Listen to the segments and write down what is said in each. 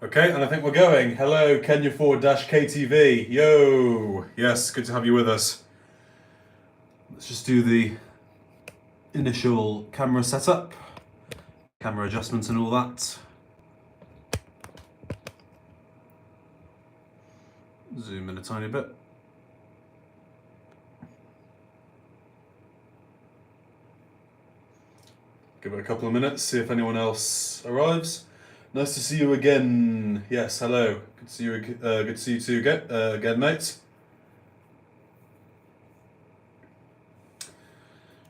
Okay, and I think we're going. Hello, Kenya forward-KTV. Yo! Yes, good to have you with us. Let's just do the initial camera setup, camera adjustments and all that. Zoom in a tiny bit. Give it a couple of minutes, see if anyone else arrives. Nice to see you again. Yes, hello. Good to see you. Good to see you too again, mate.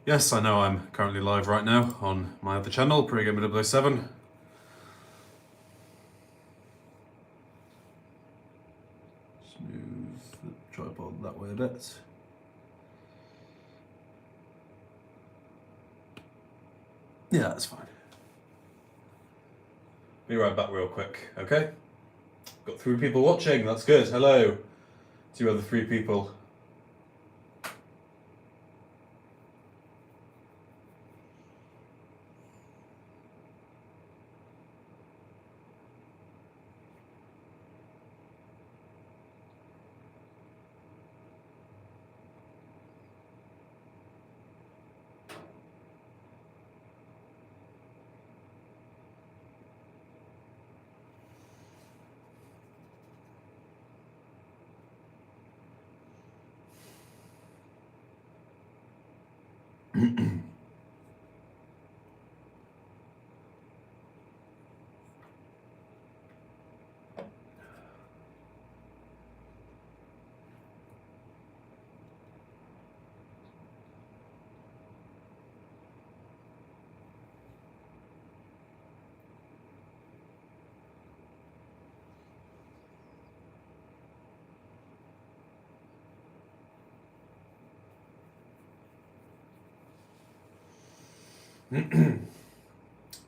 Yes, I know I'm currently live right now on my other channel, PreGamer007. Just move the tripod that way a bit. Yeah, that's fine. Be right back real quick, okay? Got 3 people watching, that's good. Hello to you other 3 people.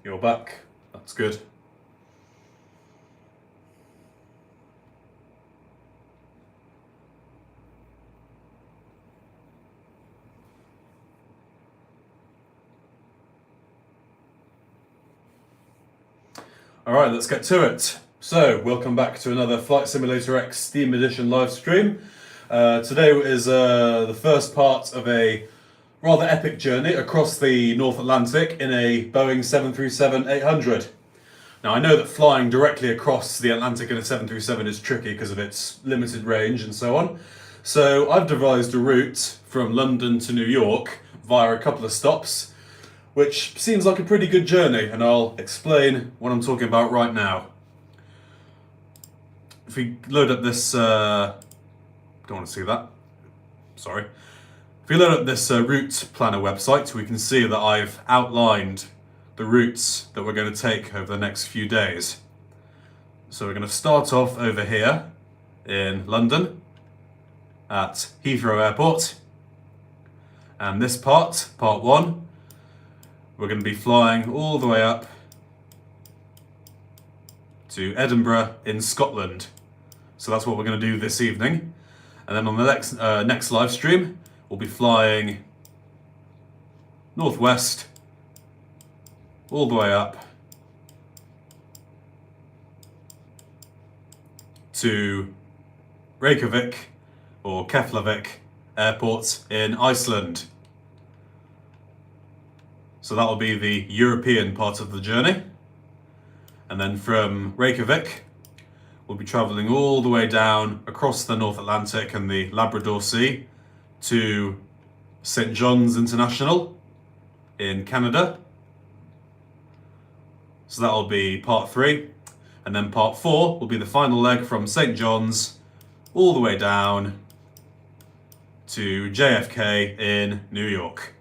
You're back, that's good. Alright, let's get to it. So, welcome back to another Flight Simulator X Steam Edition live stream. Today is the first part of a rather epic journey across the North Atlantic in a Boeing 737-800. Now, I know that flying directly across the Atlantic in a 737 is tricky because of its limited range and so on. So I've devised a route from London to New York via a couple of stops, which seems like a pretty good journey, and I'll explain what I'm talking about right now. If we load up this, don't want to see that, sorry. If we load up this route planner website, we can see that I've outlined the routes that we're going to take over the next few days. So we're going to start off over here in London at Heathrow Airport. And this part 1, we're going to be flying all the way up to Edinburgh in Scotland. So that's what we're going to do this evening. And then on the next live stream, we'll be flying northwest all the way up to Reykjavik or Keflavik Airport in Iceland. So that will be the European part of the journey. And then from Reykjavik, we'll be travelling all the way down across the North Atlantic and the Labrador Sea to St. John's International in Canada. So that'll be part 3. And then part 4 will be the final leg from St. John's all the way down to JFK in New York.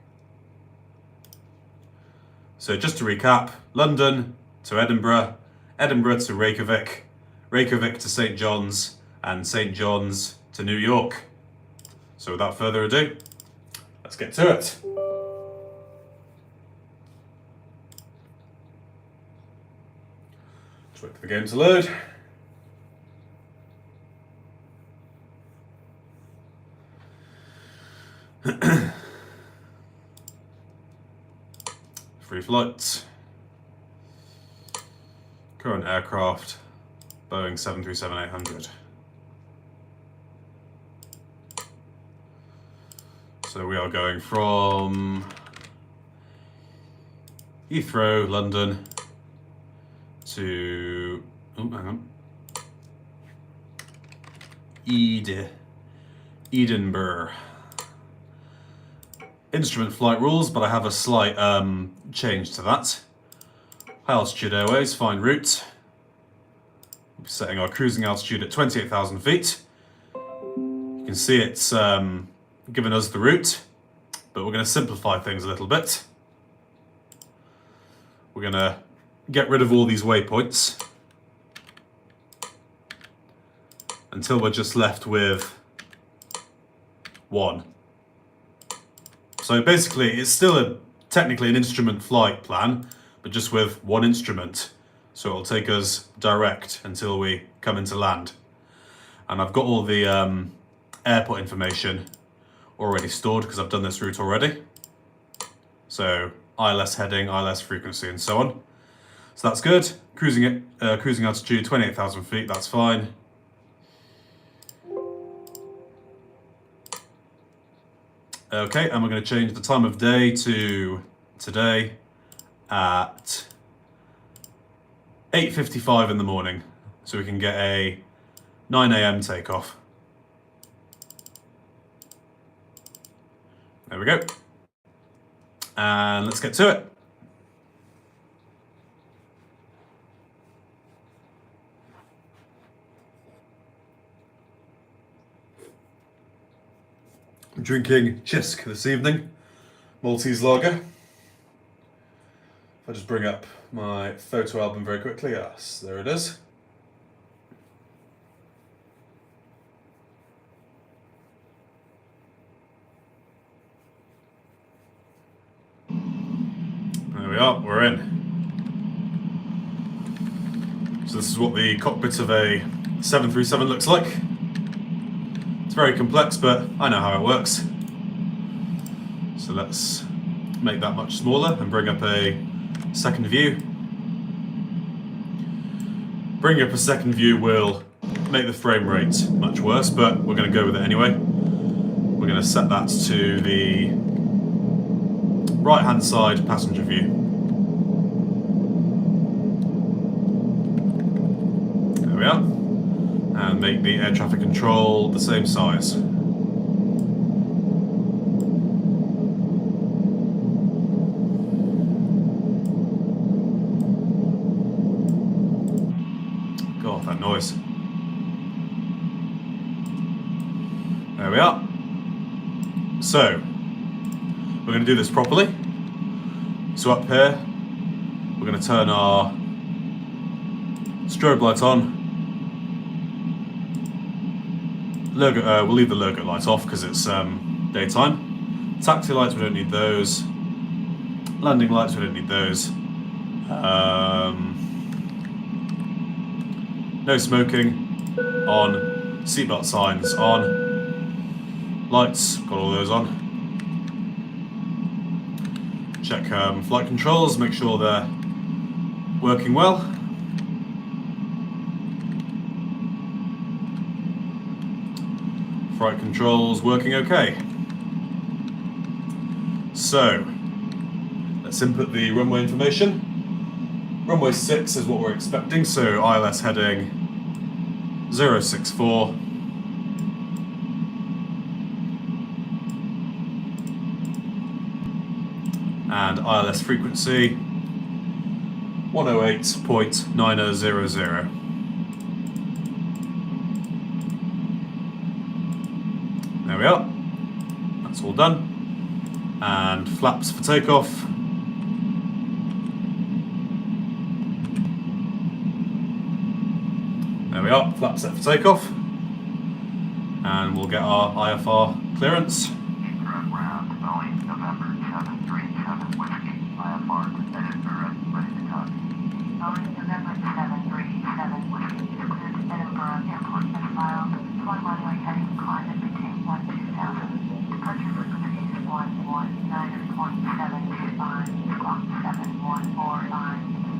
So just to recap, London to Edinburgh, Edinburgh to Reykjavik, Reykjavik to St. John's, and St. John's to New York. So without further ado, let's get to it. Just wait for the game to load. Free flights. Current aircraft, Boeing 737-800. So we are going from Heathrow, London, to, oh, hang on, Edinburgh. Instrument flight rules, but I have a slight change to that. High altitude airways, find route. We're setting our cruising altitude at 28,000 feet. You can see it's given us the route, but we're going to simplify things a little bit. We're going to get rid of all these waypoints until we're just left with one. So basically, it's still technically an instrument flight plan, but just with one instrument. So it'll take us direct until we come into land. And I've got all the airport information already stored because I've done this route already. So ILS heading, ILS frequency, and so on. So that's good. Cruising altitude 28,000 feet. That's fine. Okay, and we're going to change the time of day to today at 8:55 in the morning, so we can get a 9 a.m. takeoff. There we go. And let's get to it. I'm drinking Chisk this evening, Maltese lager. If I just bring up my photo album very quickly, yes, there it is. There we are, we're in. So this is what the cockpit of a 737 looks like. It's very complex, but I know how it works. So let's make that much smaller and bring up a second view. Bringing up a second view will make the frame rate much worse, but we're going to go with it anyway. We're going to set that to the right-hand side passenger view. There we are. And make the air traffic control the same size. God, that noise. There we are. So, we're going to do this properly. So up here, we're going to turn our strobe light on. We'll leave the logo light off because it's daytime. Taxi lights, we don't need those. Landing lights, we don't need those. No smoking, on. Seatbelt signs, on. Lights, got all those on. Check flight controls, make sure they're working well. Flight controls working okay. So, let's input the runway information. Runway 6 is what we're expecting, so ILS heading 064. And ILS frequency 108.9000. There we are. That's all done. And flaps for takeoff. There we are, flaps set for takeoff. And we'll get our IFR clearance.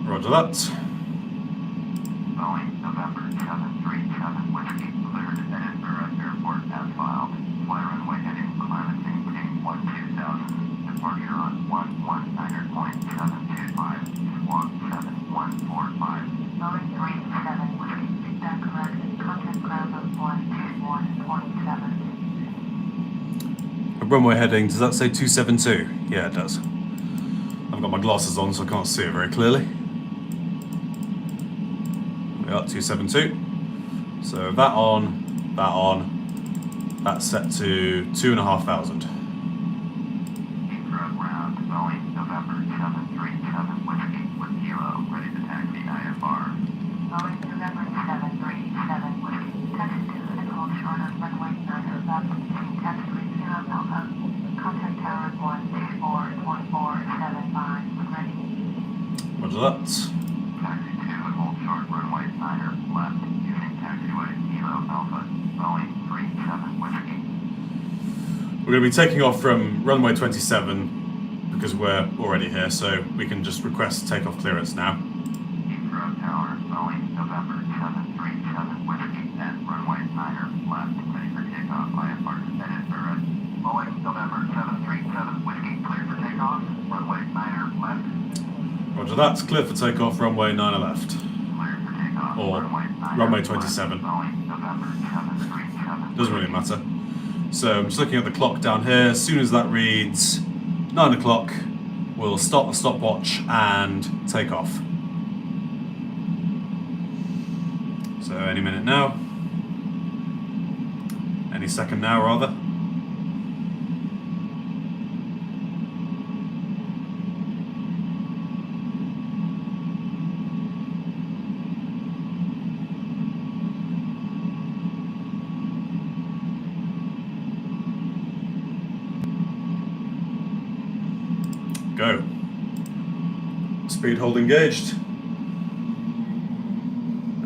Roger that. runway heading, does that say 272? Yeah, it does. I've got my glasses on, so I can't see it very clearly. We are at 272. So that on, that's set to 2,500. Ground, Boeing, November 737 Whiskey with Kilo, ready to taxi IFR. Boeing, November 737 Whiskey, taxi to and hold short of runway 9 left, between taxi 30 Alpha. Contact tower 124.475, ready. Roger that. Taxi 2 and hold short runway 9 left, using taxiway Kilo Alpha, Boeing 37 Whiskey. We're going to be taking off from runway 27 because we're already here, so we can just request takeoff clearance now. Heathrow Tower, Boeing, November 737 Whiskey at runway 9 left, ready for takeoff. IFR suspended service. Boeing, November 737 Whiskey, clear for takeoff. Runway 9 left. Roger that. Clear for takeoff. Runway 9 left. Clear for takeoff. Or runway 27. Boeing, November 737. Doesn't really matter. So I'm just looking at the clock down here. As soon as that reads 9 o'clock, we'll start the stopwatch and take off. So any minute now. Any second now, rather. Go. Speed hold engaged.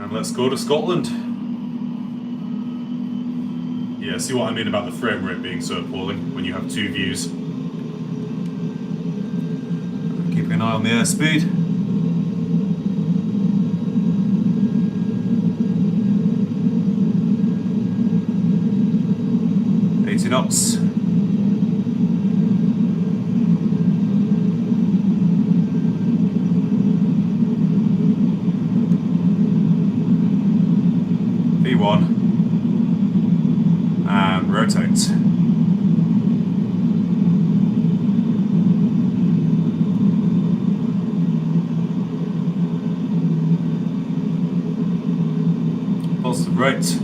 And let's go to Scotland. Yeah, see what I mean about the frame rate being so appalling when you have two views. Keeping an eye on the airspeed. Knots. V1 and rotate. Positive rate.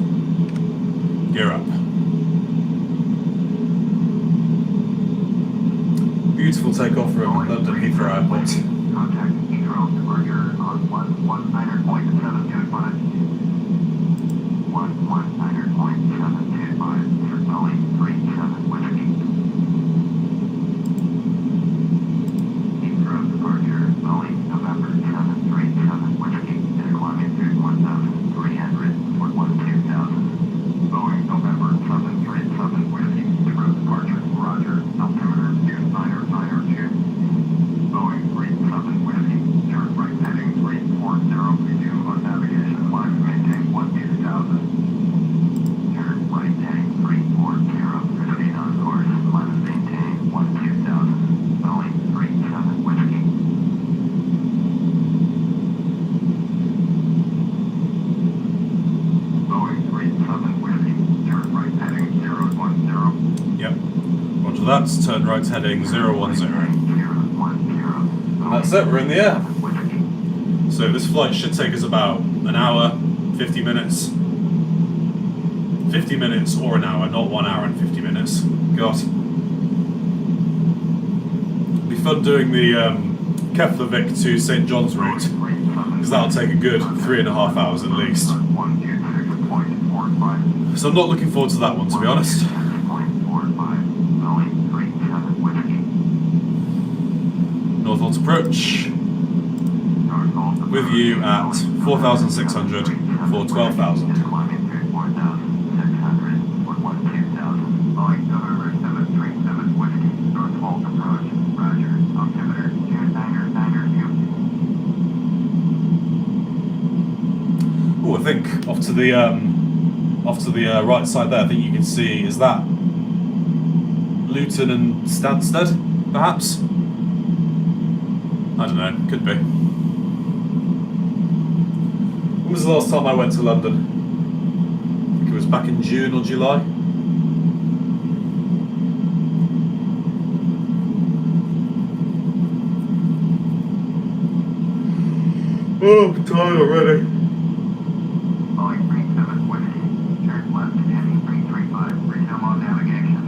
Gear up. Beautiful takeoff from London Heathrow Airport. Contact Heathrow departure on 119.725. 119.725 for Boeing 37 Whiskey. Heathrow departure, Boeing November 737 Whiskey, is climbing through 1,300 for 12,000. Boeing November 737 Whiskey, Heathrow departure, roger, altimeter 2992. Boeing 37 Whiskey, turn right heading 340, resume on navigation, climb maintain 1,000. Turn right heading 340, proceed on course, climb and maintain 12,000. Boeing 37 Whiskey. Boeing 37 Whiskey, turn right heading 010. Yep. Roger that. Turn right heading 010. And that's it, we're in the air. So this flight should take us about an hour, 50 minutes. 50 minutes or an hour, not 1 hour and 50 minutes. God. It'll be fun doing the Keflavik to St. John's route, because that'll take a good 3.5 hours at least. So I'm not looking forward to that one, to be honest. Northvolt approach. With you at 4,600 for 12,000. Oh, I think off to the right side there, I think you can see, is that Luton and Stansted, perhaps? I don't know, could be. When was the last time I went to London? I think it was back in June or July. Oh, I'm tired already. Boeing 37 Whiskey. Turn left heading 335. Resume on navigation.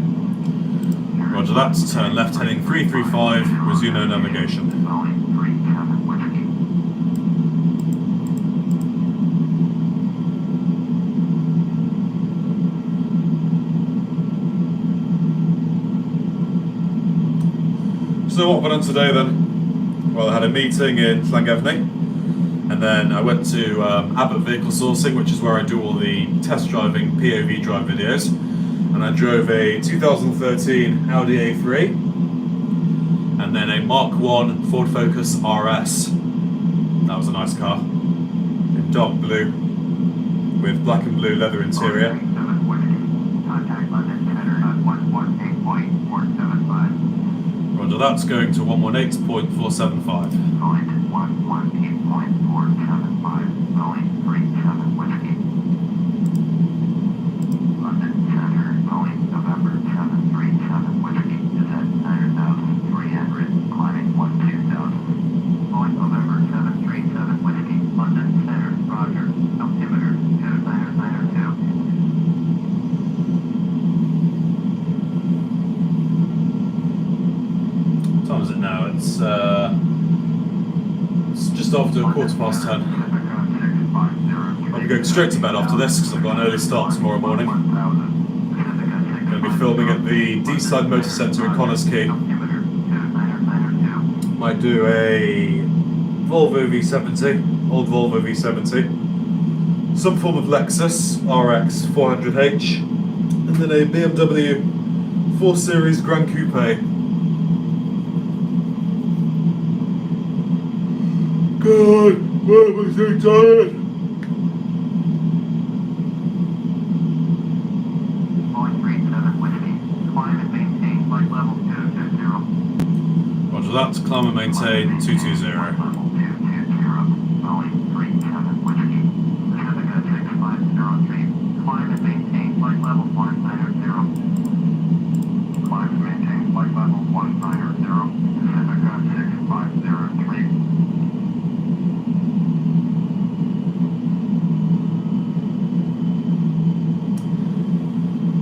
Roger that. Turn left heading 335. Resume on navigation. Boeing 37 Whiskey. So what have I done today then? Well, I had a meeting in Llangefni, and then I went to Abbott Vehicle Sourcing, which is where I do all the test driving POV drive videos, and I drove a 2013 Audi A3 and then a Mark 1 Ford Focus RS. That was a nice car, in dark blue with black and blue leather interior. Boeing 37 Whiskey. Contact London Center at 118.475. Roger, that's going to 118.475. Point 118.475. Boeing 37 Whiskey. London Center, Boeing November 737 Whiskey is at 9,300, climbing 12,000. Boeing November 737 Whiskey, London Center, Roger. Altimeter 2992. What time is it now? It's just after 10:15. I'll be going straight to bed after this because I've got an early start tomorrow morning. I'm going to be filming at the D-Side Motor Centre in Connors Quay. Might do a Volvo V70, old Volvo V70, some form of Lexus RX 400h, and then a BMW 4 Series Grand Coupe. God, why am I so tired? Boeing 37 Whiskey, climb and maintain flight level 220. Roger that, climb and maintain 220. Level 220, Boeing 37 Whiskey, Pacifica 6503, climb and maintain flight level 190. Climb and maintain flight level 190, Pacifica 6503.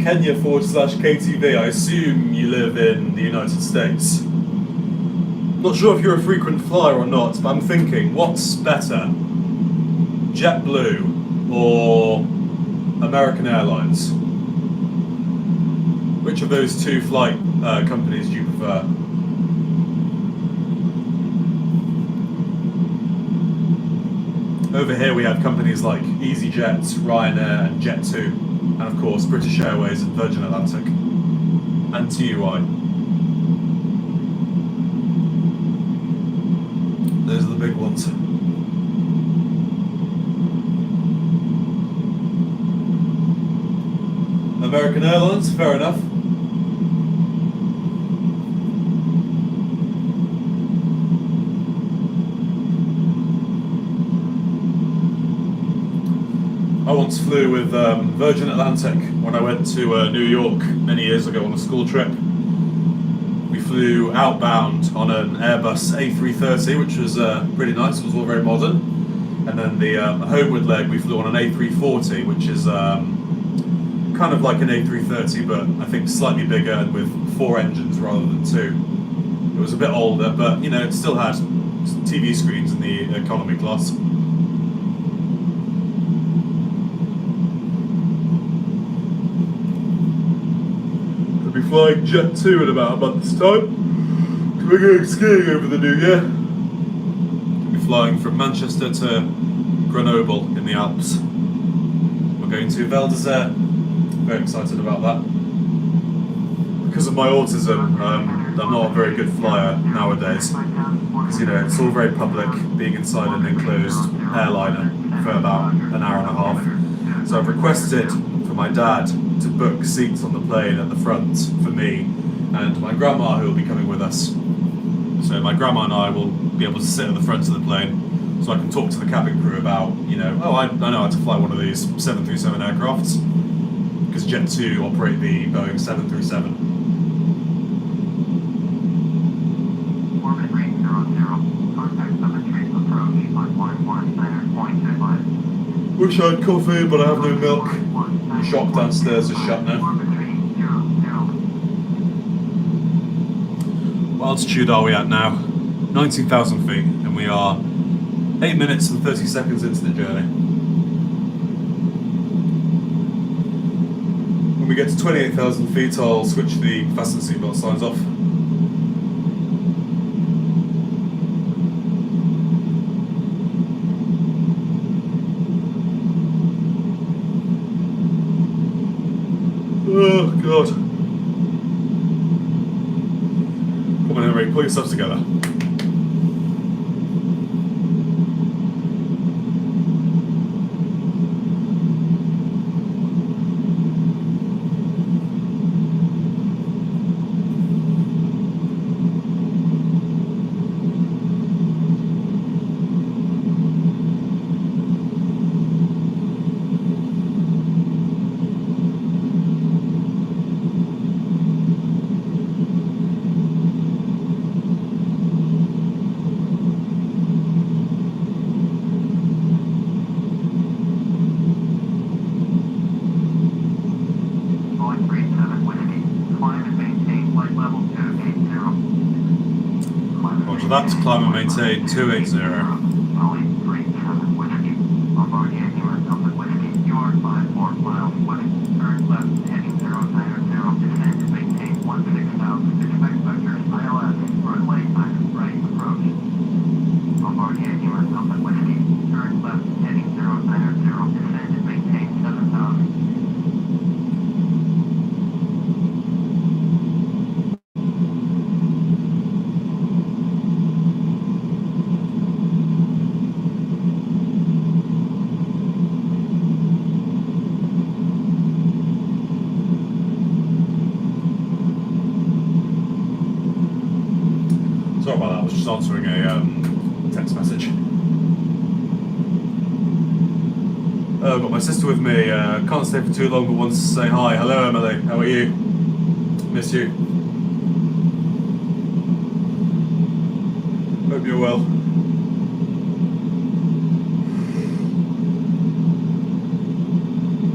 Kenya/KTV, I assume you live in the United States. Not sure if you're a frequent flyer or not, but I'm thinking, what's better? JetBlue or American Airlines? Which of those two flight companies do you prefer? Over here we have companies like EasyJet, Ryanair and Jet2, and of course British Airways and Virgin Atlantic, and TUI. Those are the big ones. American Airlines, fair enough. I once flew with Virgin Atlantic when I went to New York many years ago on a school trip. We flew outbound on an Airbus A330, which was pretty nice. It was all very modern. And then the homeward leg we flew on an A340, which is kind of like an A330, but I think slightly bigger and with 4 engines rather than 2. It was a bit older, but you know, it still had TV screens in the economy class. Be flying Jet2 in about a month's time. We're going skiing over the new year. We'll be flying from Manchester to Grenoble in the Alps. We're going to Val d'Isère. Very excited about that. Because of my autism, I'm not a very good flyer nowadays. Because you know, it's all very public, being inside an enclosed airliner for about an hour and a half. So I've requested for my dad to book seats on the plane at the front for me and my grandma, who will be coming with us. So my grandma and I will be able to sit at the front of the plane so I can talk to the cabin crew about, you know, oh, I know how to fly one of these 737 aircrafts, because Jet2 operate the Boeing 737. Orbit rate 00, contact 73 approach on 1. Wish I had coffee, but I have no milk. The shop downstairs is shut now. What altitude are we at now? 19,000 feet, and we are 8 minutes and 30 seconds into the journey. When we get to 28,000 feet, I'll switch the fasten seatbelt signs off. Oh God. Come on, Henry, pull yourself together. Roger that, climb and maintain 280. Sorry about that, I was just answering a text message. I've got my sister with me, can't stay for too long but wants to say hi. Hello Emily, how are you? Miss you. Hope you're well.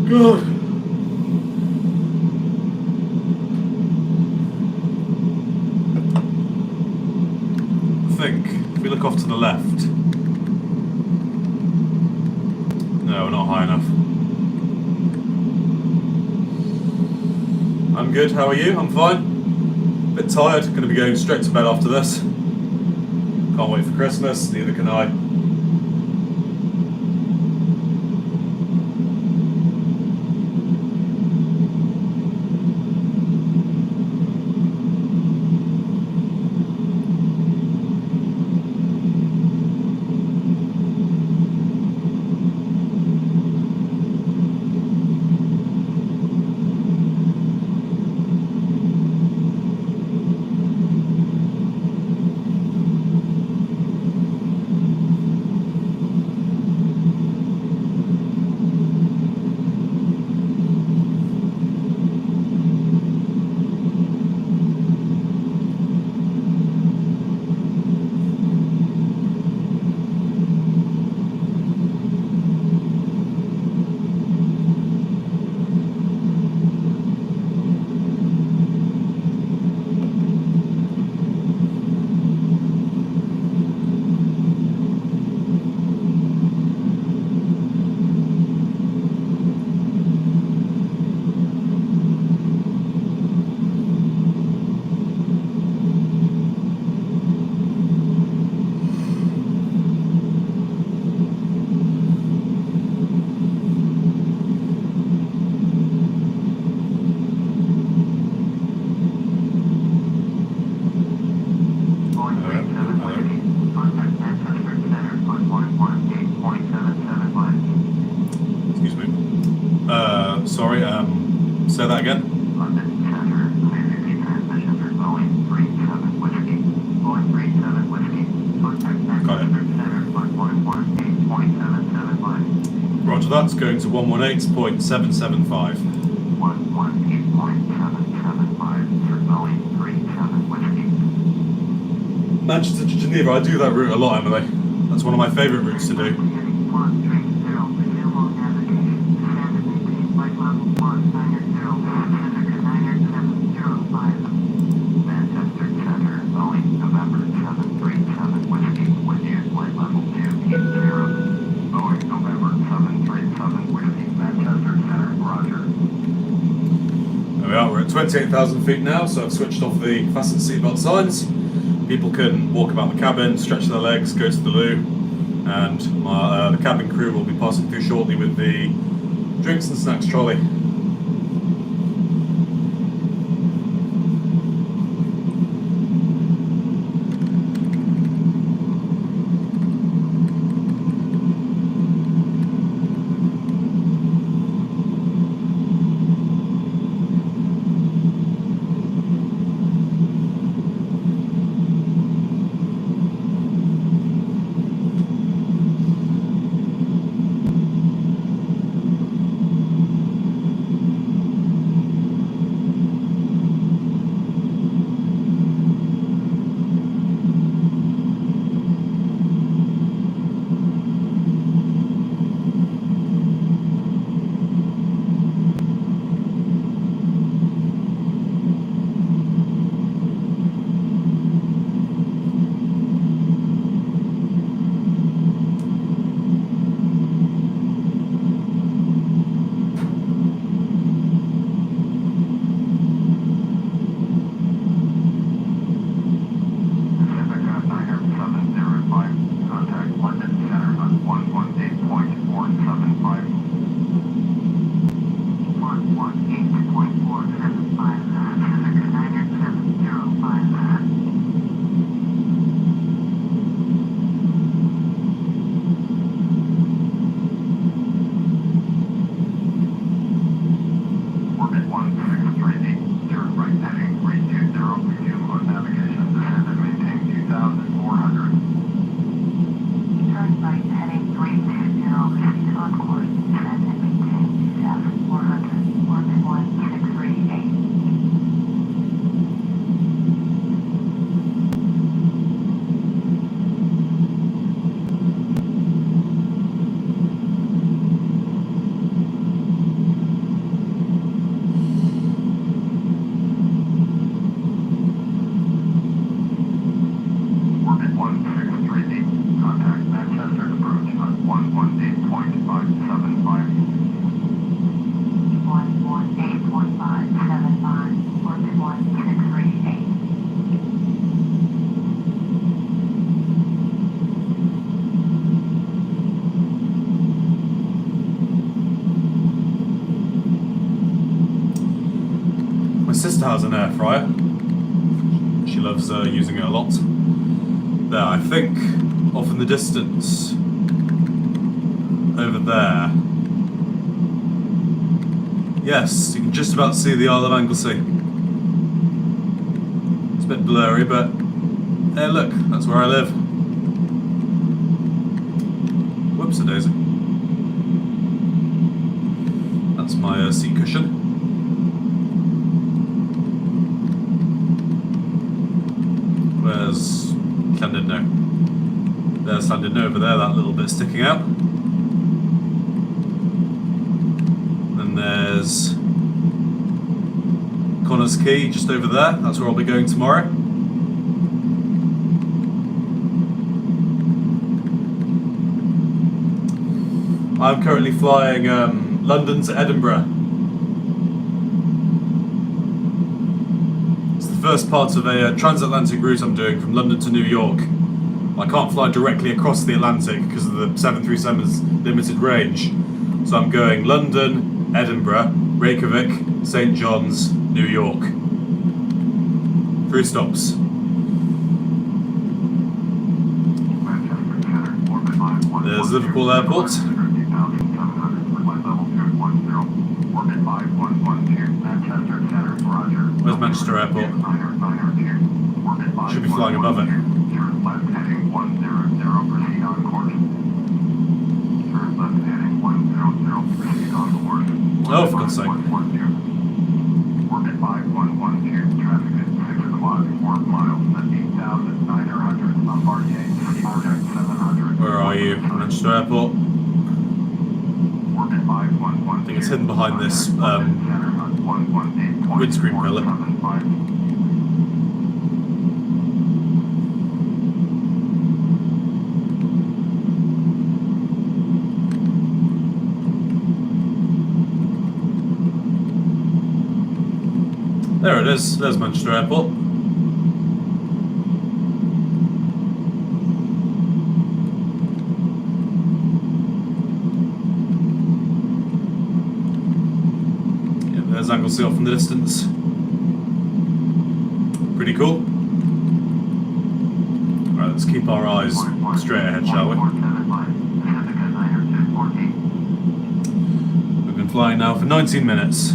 God. I think if we look off to the left. No, we're not high enough. I'm good, how are you? I'm fine. Bit tired, gonna be going straight to bed after this. Can't wait for Christmas, neither can I. Sorry, say that again? London Center, emergency transmission for Boeing 37 Whiskey. Boeing 37 Whiskey. Contact Got it. Center on 118.775. Roger that, it's going to 118.775. 118.775 for Boeing 37 Whiskey. Manchester to Geneva, I do that route a lot, Emily. That's one of my favourite routes to do. Manchester Center, Boeing, November 737 Whiskey, with you, flight level 280. Boeing, November 737 Whiskey, Manchester Center, roger. There we are, we're at 28,000 feet now, so I've switched off the fasten seatbelt signs. People can walk about the cabin, stretch their legs, go to the loo, and the cabin crew will be passing through shortly with the drinks and snacks trolley. My sister has an air fryer. She loves using it a lot. There, I think, off in the distance, over there. Yes, you can just about see the Isle of Anglesey. It's a bit blurry, but hey, look, that's where I live. Whoops-a-daisy. That's my seat cushion. Where's Llandudno? There's Llandudno over there, that little bit sticking out. Then there's Connors Quay just over there, that's where I'll be going tomorrow. I'm currently flying London to Edinburgh. First part of a transatlantic route I'm doing from London to New York. I can't fly directly across the Atlantic because of the 737's limited range. So I'm going London, Edinburgh, Reykjavik, St. John's, New York. 3 stops. There's Liverpool Airport. Where's Manchester Airport? Should be flying above it. Oh, for God's sake. are you, Manchester Airport? I think it's hidden behind this windscreen pillar. There it is, there's Manchester Airport. There's Anglesey off in the distance. Pretty cool. Alright, let's keep our eyes straight ahead, shall we? We've been flying now for 19 minutes.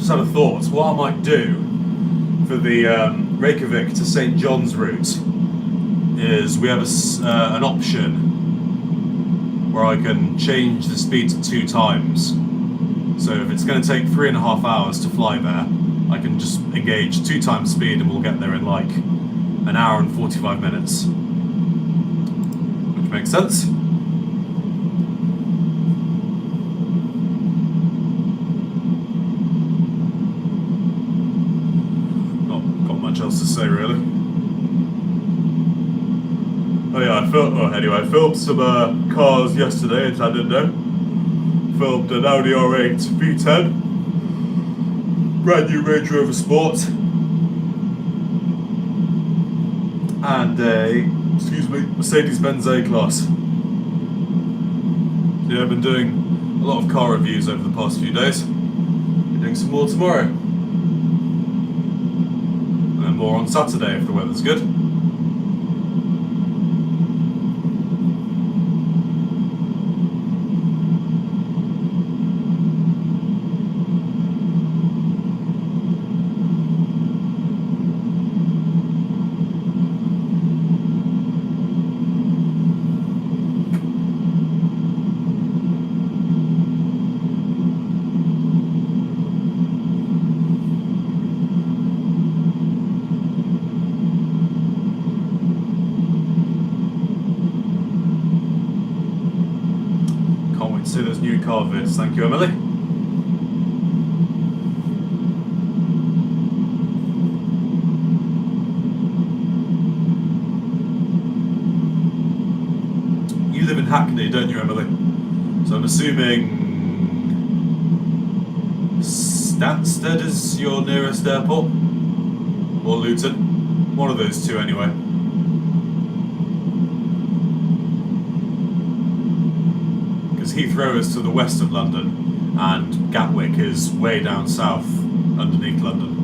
Had a thought. What I might do for the Reykjavik to St. John's route is we have an option where I can change the speed to 2 times. So if it's going to take 3.5 hours to fly there, I can just engage 2 times speed and we'll get there in like an hour and 45 minutes. Which makes sense. Else to say really. Oh yeah, I filmed some cars yesterday in Santander. Filmed an Audi R8 V10, brand new Range Rover Sport, and a Mercedes-Benz A-Class. So yeah, I've been doing a lot of car reviews over the past few days. Be doing some more tomorrow. More on Saturday if the weather's good. See those new car vids. Thank you, Emily. You live in Hackney, don't you, Emily? So I'm assuming Stansted is your nearest airport? Or Luton? One of those two anyway. Heathrow is to the west of London, and Gatwick is way down south, underneath London.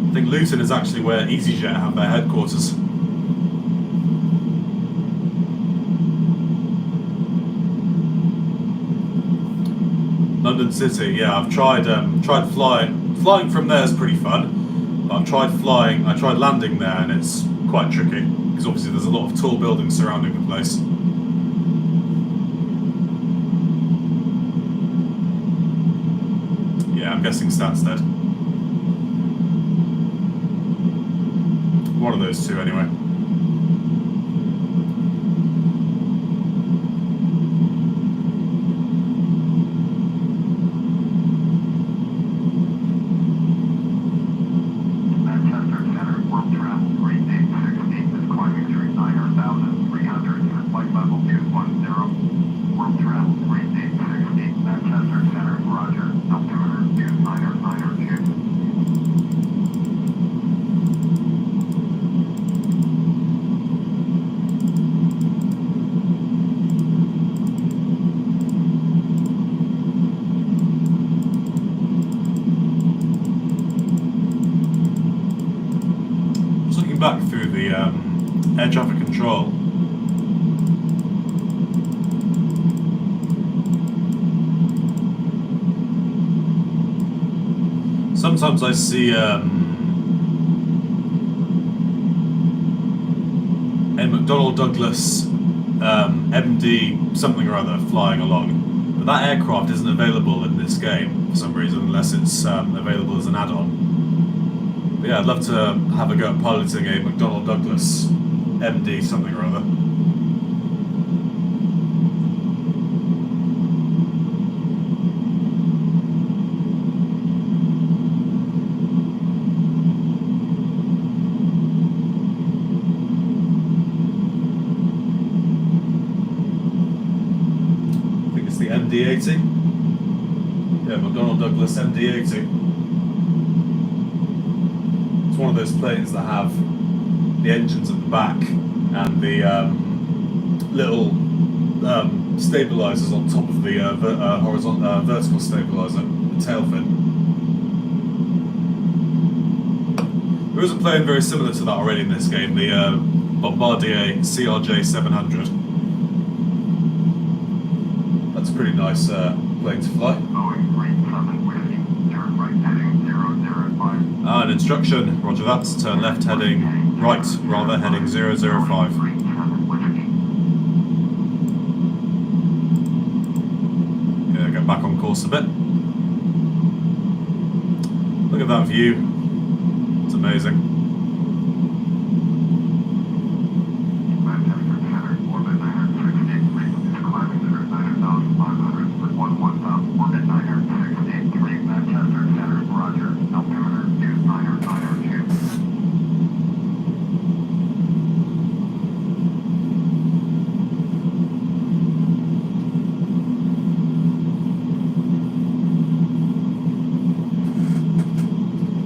I think Luton is actually where EasyJet have their headquarters. London City, yeah, I've tried flying. Flying from there is pretty fun. I tried landing there, and it's quite tricky because obviously there's a lot of tall buildings surrounding the place. Yeah, I'm guessing Stansted. One of those two, anyway. Manchester Center, world travel, green day 60 is climbing through 9,300, flight level 210. World travel, green day 60, Manchester Center, roger, altimeter 2992. Just looking back through the air traffic control. Sometimes I see a McDonnell Douglas MD something or other flying along, but that aircraft isn't available in this game for some reason, unless it's available as an add-on. But yeah, I'd love to have a go at piloting a McDonnell Douglas MD something or other. I think it's the MD-80. Yeah, McDonnell Douglas MD-80. It's one of those planes that have the engines at the back and the little stabilizers on top of the vertical stabilizer, the tail fin. There is a plane very similar to that already in this game, the Bombardier CRJ 700. That's a pretty nice plane to fly. Boeing 37 whiskey, turn right heading 005. An instruction, roger that, turn left heading right, rather heading 005. 37 whiskey. Yeah, get back on course a bit. Look at that view, it's amazing. Manchester Center, orbit 963 is climbing through 9,500 with 11,000. Orbit 963, Manchester Center, roger, altimeter 2992.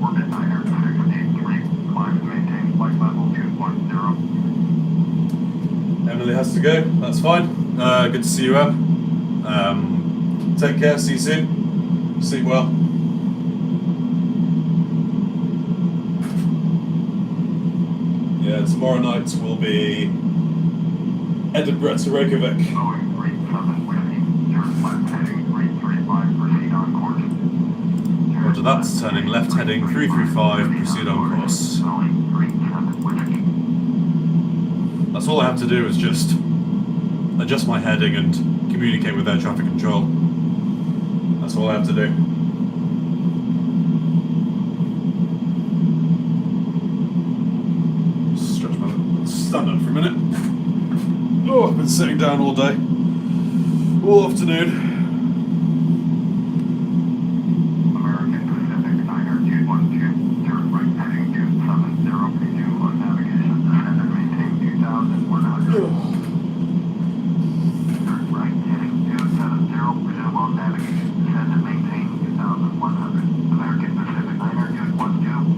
Orbit 963, climb to maintain flight level 210. Emily has to go, that's fine. Good to see you, Em. Take care, see you soon. Sleep well. Yeah, tomorrow night will be Edinburgh to Reykjavik. Boeing 37 whiskey, turn left heading 335, proceed on course. Roger that, turning left heading 335, proceed on course. Boeing 37 whiskey. That's all I have to do is just adjust my heading and communicate with air traffic control. That's all I have to do. Stretch my stand up for a minute. Oh, I've been sitting down all day, all afternoon. American Pacific 9212, turn right heading 270, resume on navigation, descend and maintain 2,100. Turn right heading 270, resume on navigation, descend and maintain 2,100. American Pacific 9212.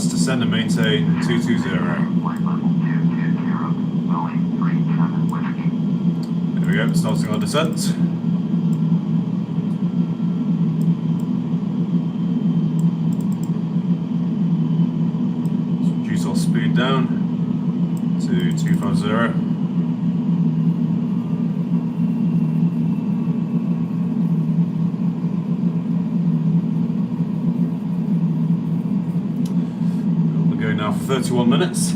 that's descend and maintain 220. Flight level 220, Boeing 37 Whiskey. There we go, starting our descent. So reduce our speed down to 250. Now for 31 minutes.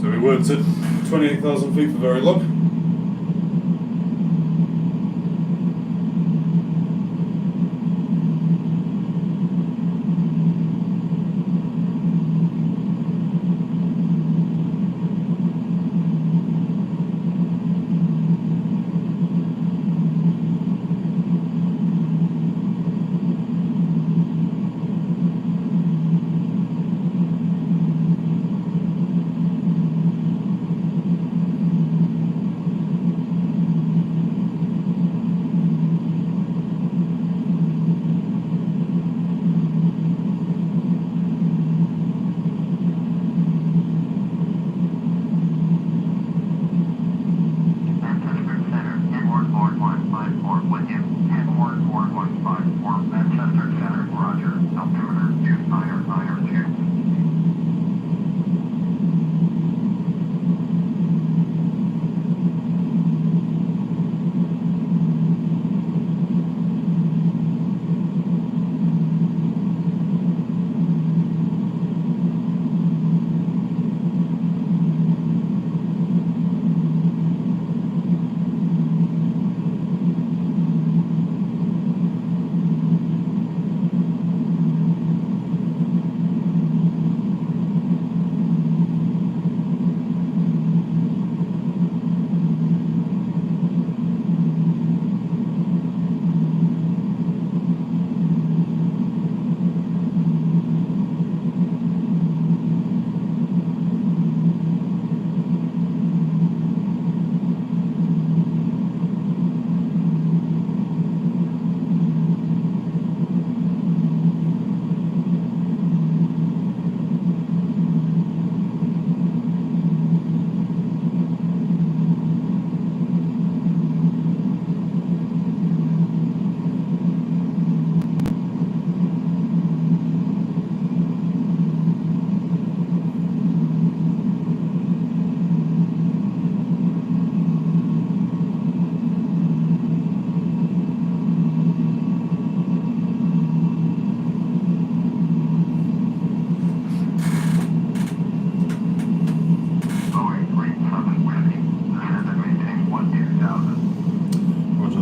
So we weren't at 28,000 feet for very long.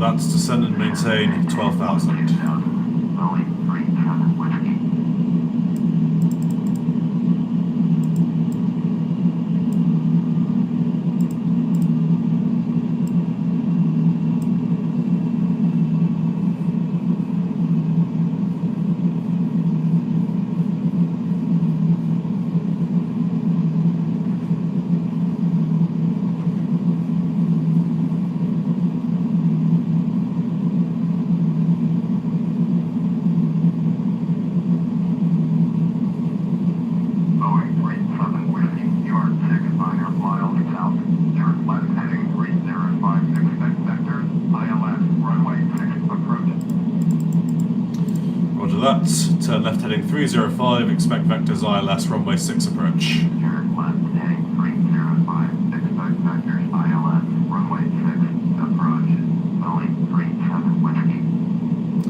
That's descend and maintain 12,000. That. Turn left heading 305, expect vectors ILS, runway 6 approach. Turn left heading 305, expect vectors ILS, runway 6 approach. Boeing 37 Whiskey.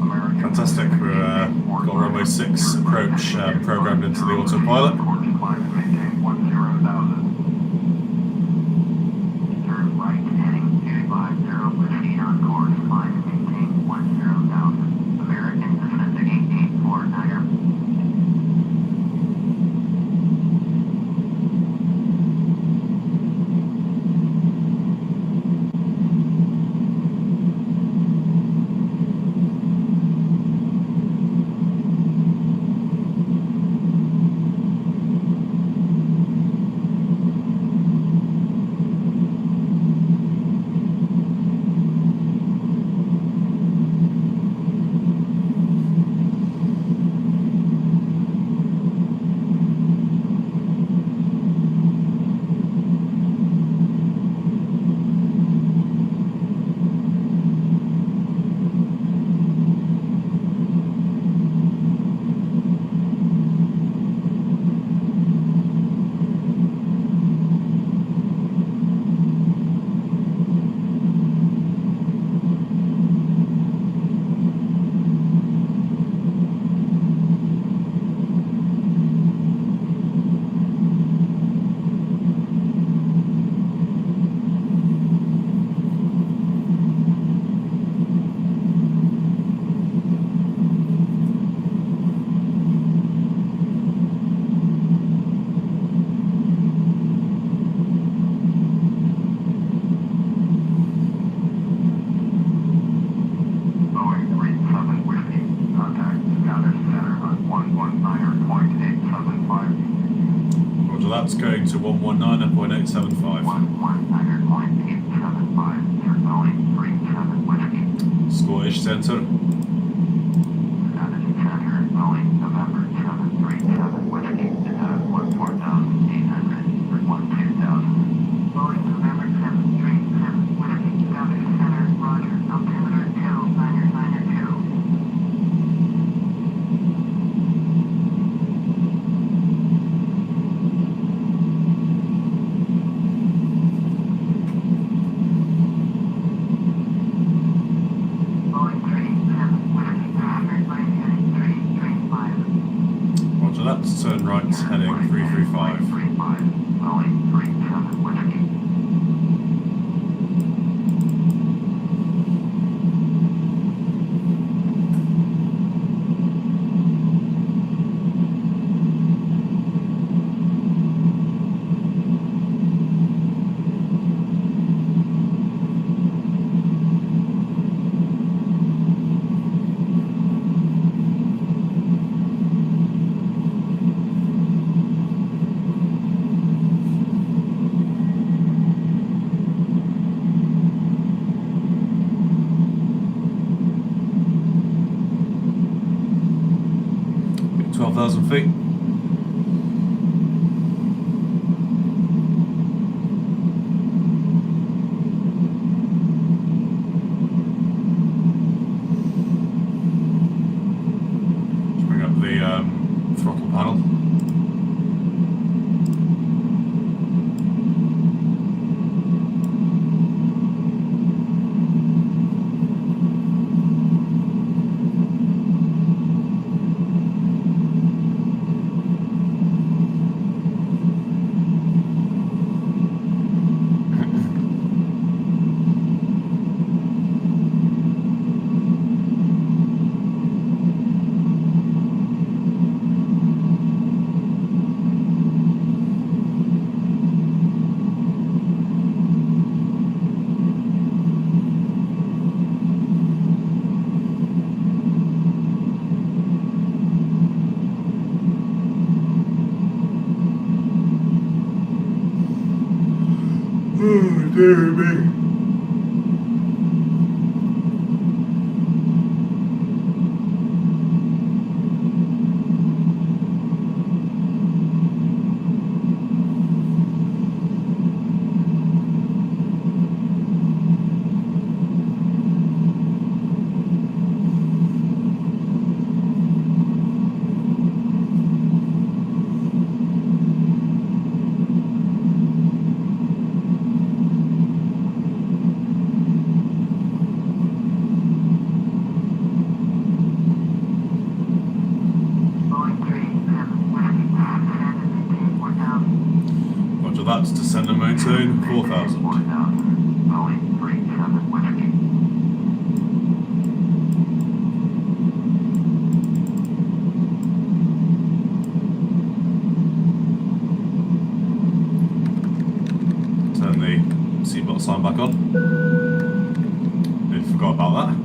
American Fantastic, we've got runway 6 approach programmed into the autopilot. Course climb maintain 10,000. Turn right heading 250, Whiskey on course climb maintain 10,000. American descending 849er. that's going to 119.875. 119.875 for Boeing 37 Whiskey. Scottish Centre. Scottish Center, Boeing November 737 Whiskey, descend 14,800 for 12,000. Boeing November 737 Whiskey, Scottish Center, Roger, altimeter 2, 9er 2. Boeing 37 Whiskey, turn right heading 335. Roger that, turn right heading 335. 335, Boeing 37 Whiskey. Get 12,000 feet. Let's bring up the throttle panel. Oh, dear me. Boeing 37 Whiskey, descend and maintain 4,000. Roger that, descend and maintain 4,000. 4,000, Boeing 37 Whiskey. Turn the seatbelt sign back on. Nearly forgot about that.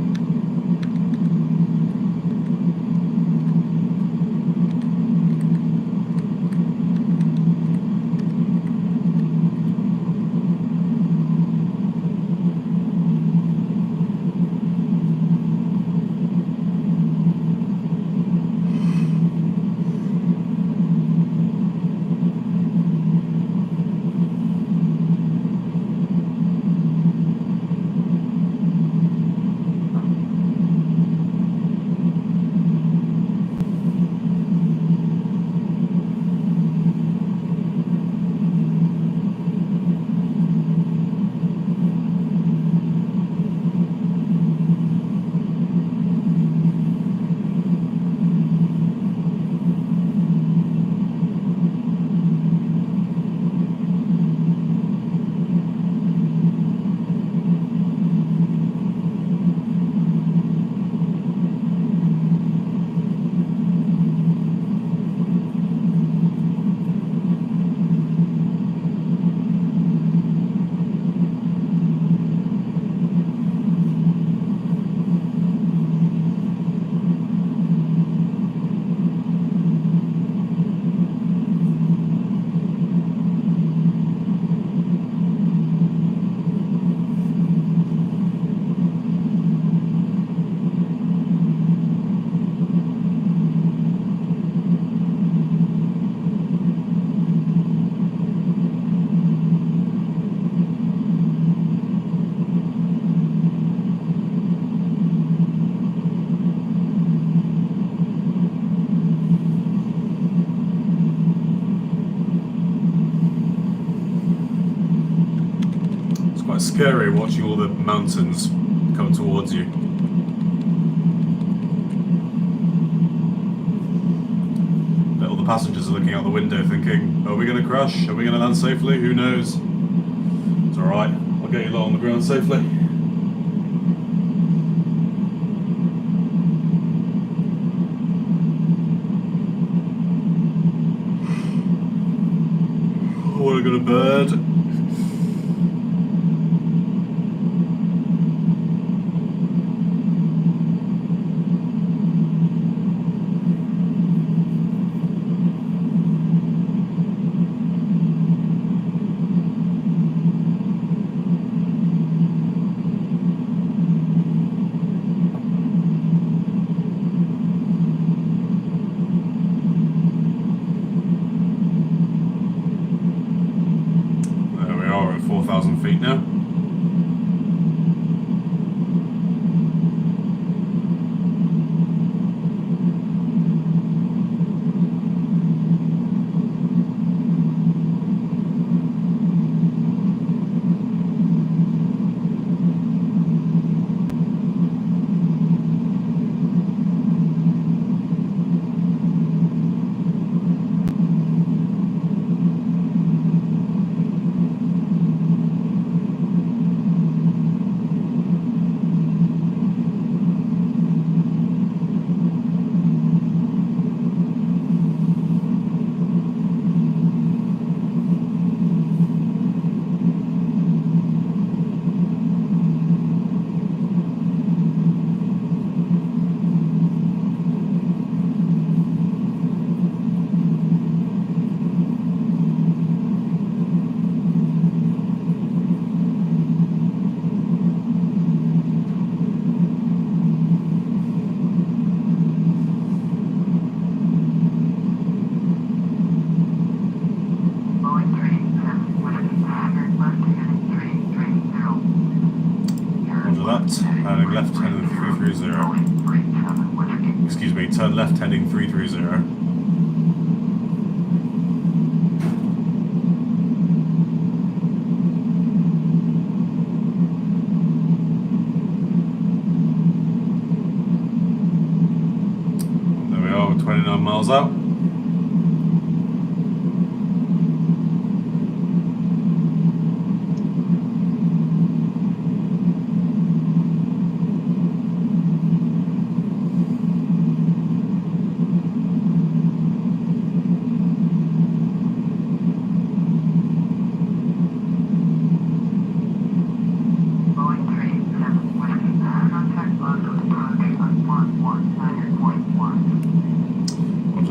scary watching all the mountains come towards you. But all the passengers are looking out the window thinking, are we going to crash? Are we going to land safely? Who knows? It's alright, I'll get you low on the ground safely. Oh, I got a bird. There we are at 4,000 feet now. Heading left, heading 330. Excuse me, turn left, heading 330. There we are, we're 29 miles out.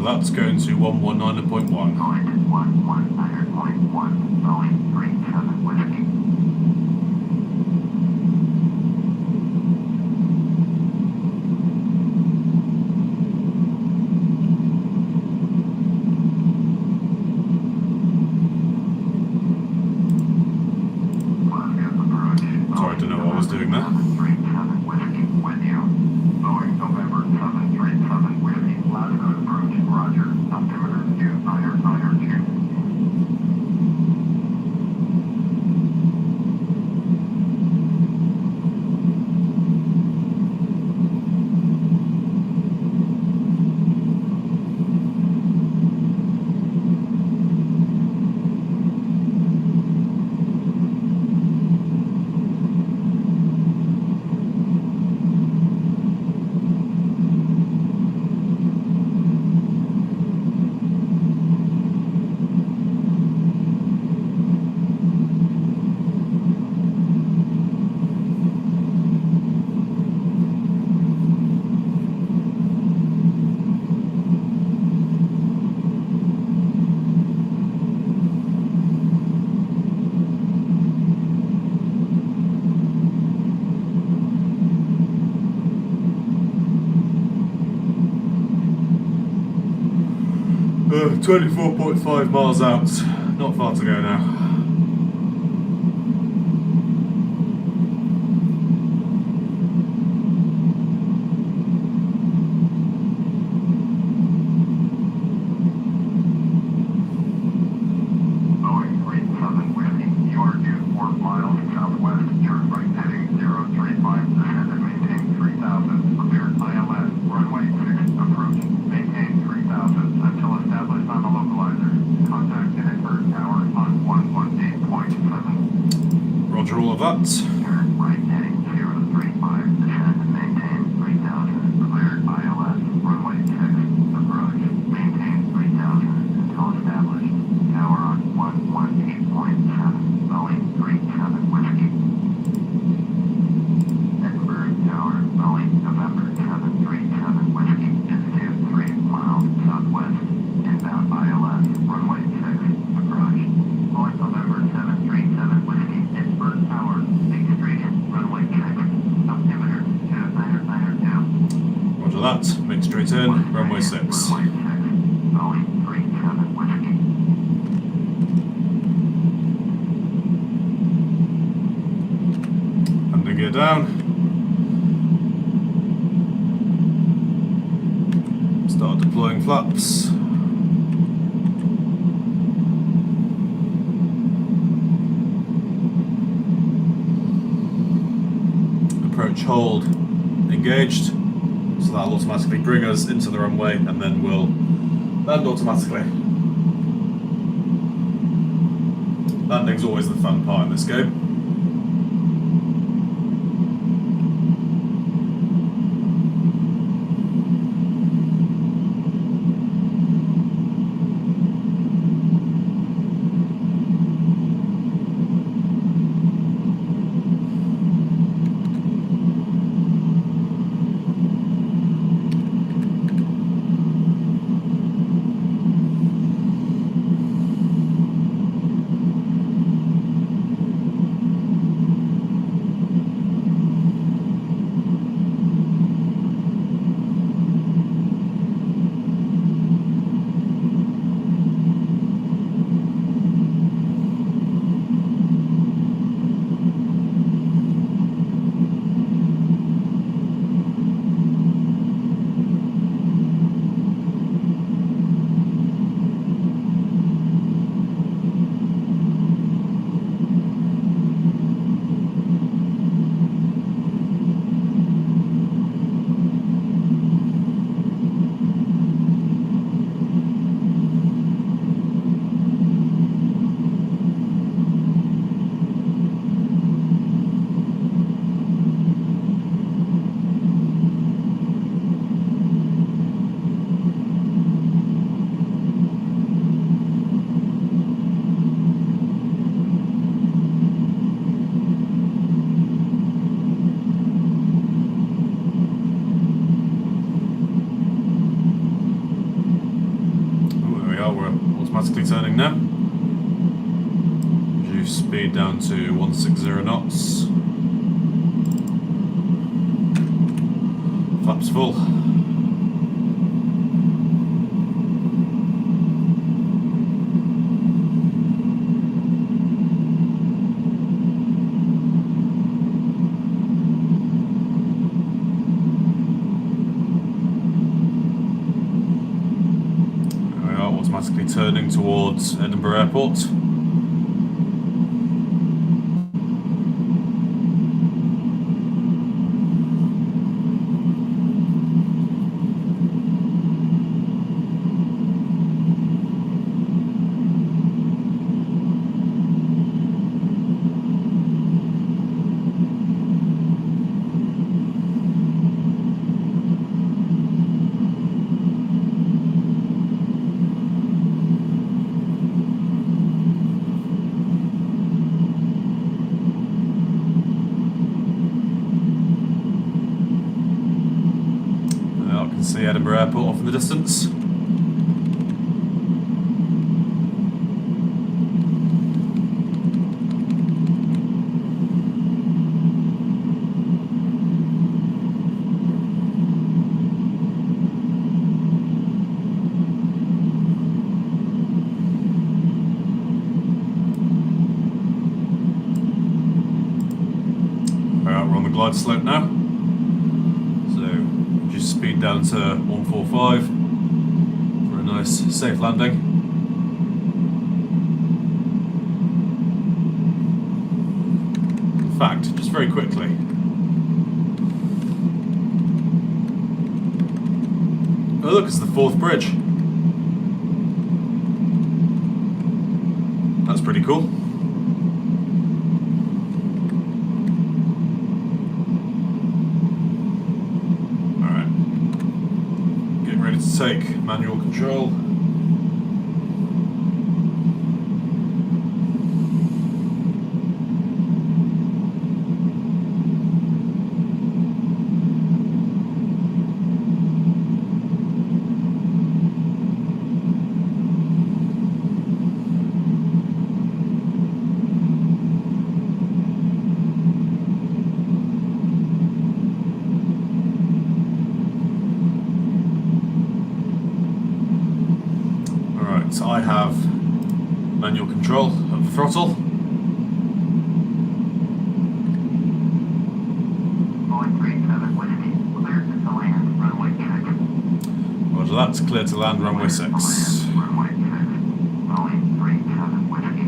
That's going to 119.1. Going to 119.1, Boeing 37 Whiskey. Sorry, I didn't know what I was doing there. 737 Whiskey with you. Boeing November 737 Whiskey. Last good approach. Roger. Altimeter 2992. Uh, 24.5 miles out, not far to go now. Boeing 37 Whiskey, you are due 4 miles southwest. Roger all of that. Turn right heading 035, descend and maintain 3000, cleared ILS, runway 6, approach, maintain 3000 until established, tower on 118.7, Boeing 37 Whiskey. Edinburgh Tower, Boeing, November 737 Whiskey, is 23 miles southwest, inbound ILS, runway 6, approach, Boeing, November 737 Whiskey, Edinburgh Tower, make straight in, runway 6, altimeter 2992. Roger that. Make straight in. Runway 6. Runway 6, Boeing 37 Whiskey. Landing gear down. Start deploying flaps. Approach hold engaged, so that'll automatically bring us into the runway and then we'll land automatically. Landing's always the fun part in this game. Automatically turning now. Reduce speed down to 160 knots. Flaps full. Automatically turning towards Edinburgh Airport. See Edinburgh Airport off in the distance. Alright, we're on the glide slope now. Speed down to 145 for a nice safe landing. In fact, just very quickly, oh look, it's the 4th bridge. That's pretty cool. let's take manual control. So I have manual control of the throttle. Boeing 37 Whiskey, clear to land, runway 6. Roger that, clear to land, runway 6. Runway 6. Boeing 37 Whiskey.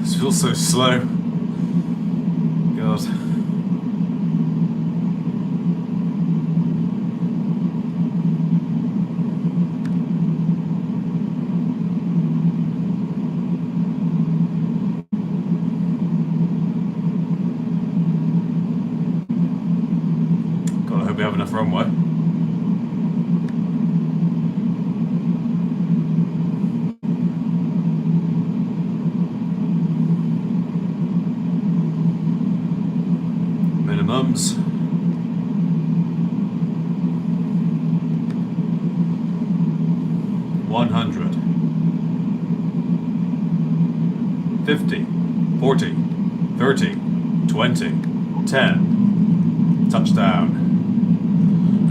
This feels so slow. God. God, I hope we have enough runway. Minimums. $100, $50, $40, $30, $20, $10. Touchdown.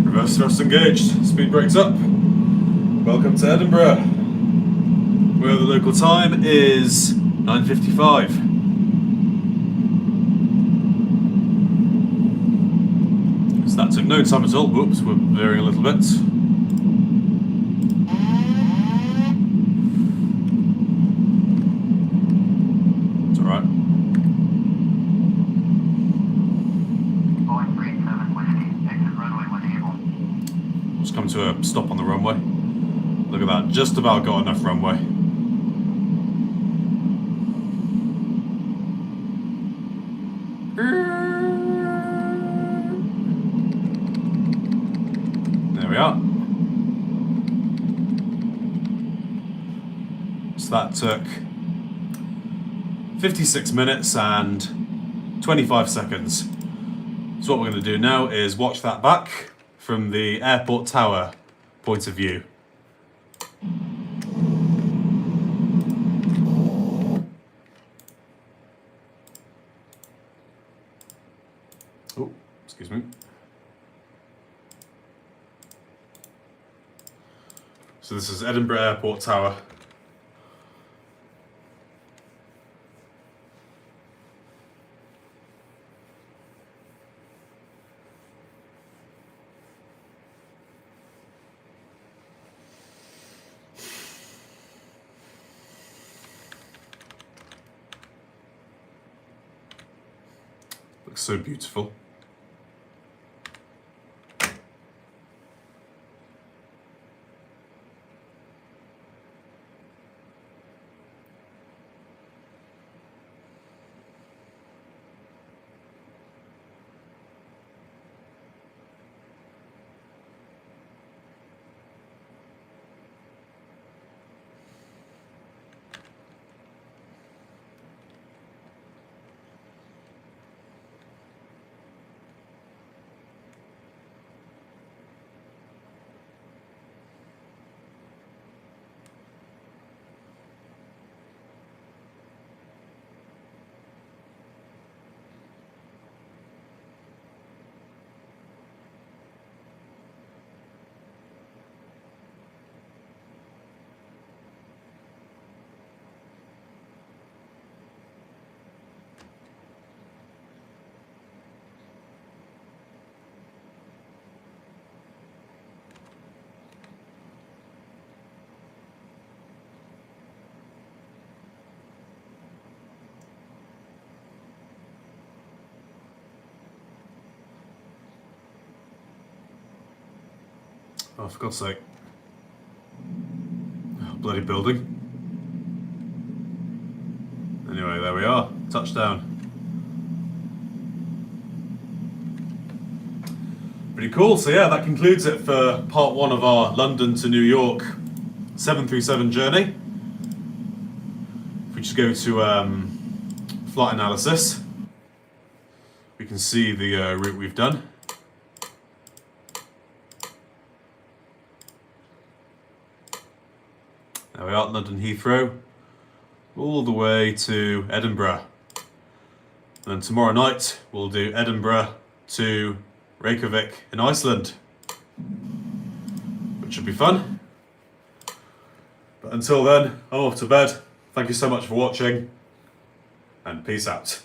Reverse thrust engaged. Speed brakes up. Welcome to Edinburgh, where the local time is 9:55. So that took no time at all. Whoops, we're veering a little bit. It's alright. Boeing 37 Whiskey, exit runway when able. Just come to a stop on the runway. Look at that, just about got enough runway. There we are. So that took 56 minutes and 25 seconds. So what we're going to do now is watch that back from the airport tower point of view. Oh, excuse me. So this is Edinburgh Airport Tower. Looks so beautiful. Oh, for God's sake. Oh, bloody building. Anyway, there we are. Touchdown. Pretty cool. So yeah, that concludes it for part 1 of our London to New York 737 journey. If we just go to flight analysis, we can see the route we've done. There we are, London Heathrow, all the way to Edinburgh. And then tomorrow night we'll do Edinburgh to Reykjavik in Iceland, which should be fun. But until then, I'm off to bed. Thank you so much for watching, and peace out.